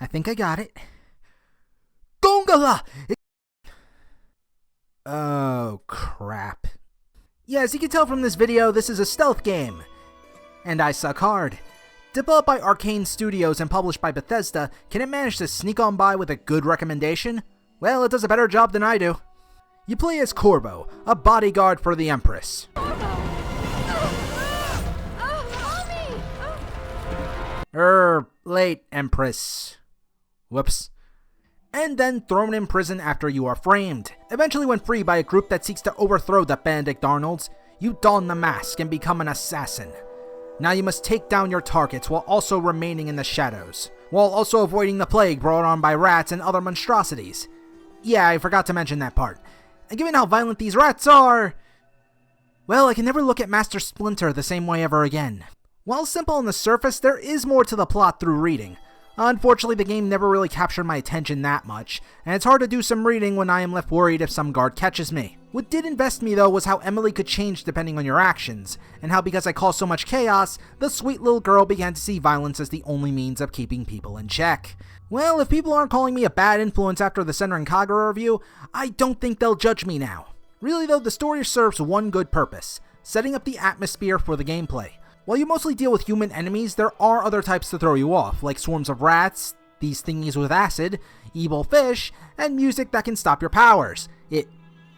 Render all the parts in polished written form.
think I got it. Gongala! Oh, crap. Yeah, as you can tell from this video, this is a stealth game. And I suck hard. Developed by Arkane Studios and published by Bethesda, can it manage to sneak on by with a good recommendation? Well, it does a better job than I do. You play as Corvo, a bodyguard for the Empress. Late, Empress. Whoops. And then thrown in prison after you are framed. Eventually when free by a group that seeks to overthrow the Benedict Arnolds, you don the mask and become an assassin. Now you must take down your targets while also remaining in the shadows, while also avoiding the plague brought on by rats and other monstrosities. Yeah, I forgot to mention that part. And given how violent these rats are, well, I can never look at Master Splinter the same way ever again. While simple on the surface, there is more to the plot through reading. Unfortunately, the game never really captured my attention that much, and it's hard to do some reading when I am left worried if some guard catches me. What did invest me though was how Emily could change depending on your actions, and how because I caused so much chaos, the sweet little girl began to see violence as the only means of keeping people in check. Well, if people aren't calling me a bad influence after the Senran Kagura review, I don't think they'll judge me now. Really though, the story serves one good purpose, setting up the atmosphere for the gameplay. While you mostly deal with human enemies, there are other types to throw you off, like swarms of rats, these thingies with acid, evil fish, and music that can stop your powers.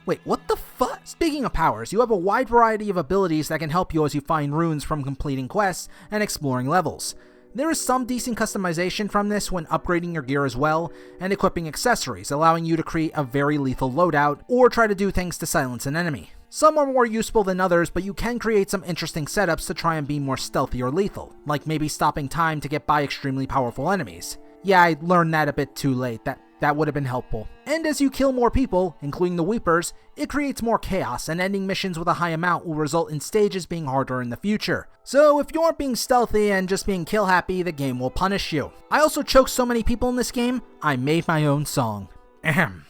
Wait, what the fuck? Speaking of powers, you have a wide variety of abilities that can help you as you find runes from completing quests and exploring levels. There is some decent customization from this when upgrading your gear as well, and equipping accessories, allowing you to create a very lethal loadout, or try to do things to silence an enemy. Some are more useful than others, but you can create some interesting setups to try and be more stealthy or lethal, like maybe stopping time to get by extremely powerful enemies. Yeah, I learned that a bit too late, that would have been helpful. And as you kill more people, including the Weepers, it creates more chaos, and ending missions with a high amount will result in stages being harder in the future. So if you aren't being stealthy and just being kill happy, the game will punish you. I also choked so many people in this game, I made my own song. Ahem.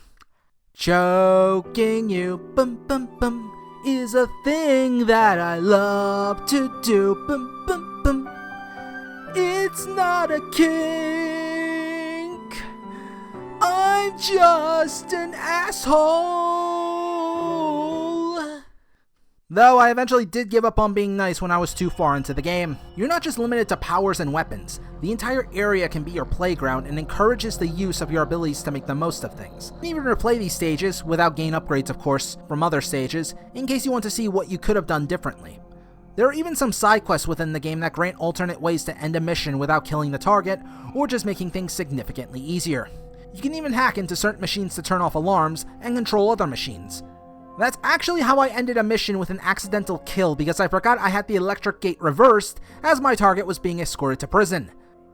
Choking you, bum bum bum, is a thing that I love to do, bum bum bum. It's not a kink, I'm just an asshole. Though I eventually did give up on being nice when I was too far into the game. You're not just limited to powers and weapons. The entire area can be your playground and encourages the use of your abilities to make the most of things. You can even replay these stages, without gain upgrades of course, from other stages, in case you want to see what you could have done differently. There are even some side quests within the game that grant alternate ways to end a mission without killing the target, or just making things significantly easier. You can even hack into certain machines to turn off alarms and control other machines. That's actually how I ended a mission with an accidental kill because I forgot I had the electric gate reversed as my target was being escorted to prison.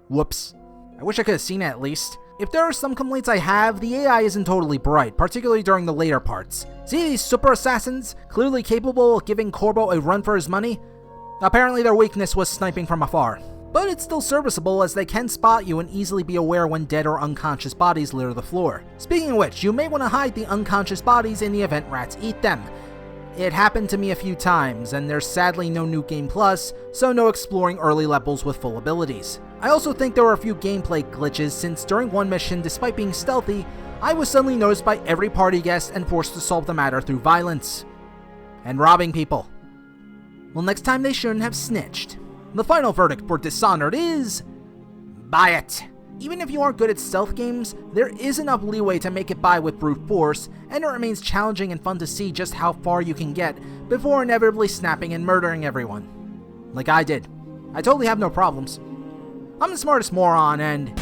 Whoops. I wish I could have seen it at least. If there are some complaints I have, the AI isn't totally bright, particularly during the later parts. See these super assassins, clearly capable of giving Corvo a run for his money? Apparently their weakness was sniping from afar. But it's still serviceable as they can spot you and easily be aware when dead or unconscious bodies litter the floor. Speaking of which, you may want to hide the unconscious bodies in the event rats eat them. It happened to me a few times, and there's sadly no New Game Plus, so no exploring early levels with full abilities. I also think there were a few gameplay glitches since during one mission, despite being stealthy, I was suddenly noticed by every party guest and forced to solve the matter through violence. And robbing people. Well, next time they shouldn't have snitched. The final verdict for Dishonored is... buy it! Even if you aren't good at stealth games, there is enough leeway to make it by with brute force, and it remains challenging and fun to see just how far you can get before inevitably snapping and murdering everyone. Like I did. I totally have no problems. I'm the smartest moron, and...